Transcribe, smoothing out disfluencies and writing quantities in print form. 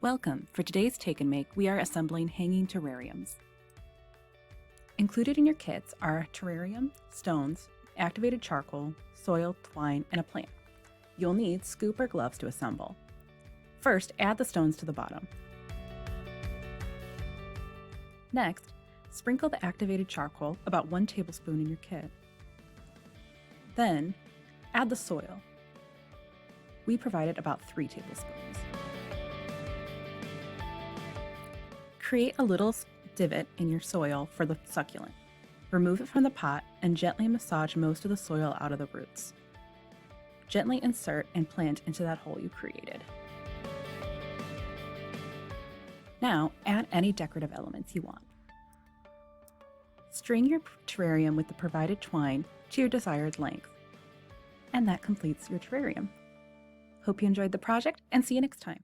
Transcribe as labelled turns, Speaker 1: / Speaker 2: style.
Speaker 1: Welcome! For today's Take and Make, we are assembling hanging terrariums. Included in your kits are terrarium, stones, activated charcoal, soil, twine, and a plant. You'll need scoop or gloves to assemble. First, add the stones to the bottom. Next, sprinkle the activated charcoal, about 1 tablespoon in your kit. Then, add the soil. We provided about 3 tablespoons. Create a little divot in your soil for the succulent. Remove it from the pot and gently massage most of the soil out of the roots. Gently insert and plant into that hole you created. Now, add any decorative elements you want. String your terrarium with the provided twine to your desired length. And that completes your terrarium. Hope you enjoyed the project and see you next time.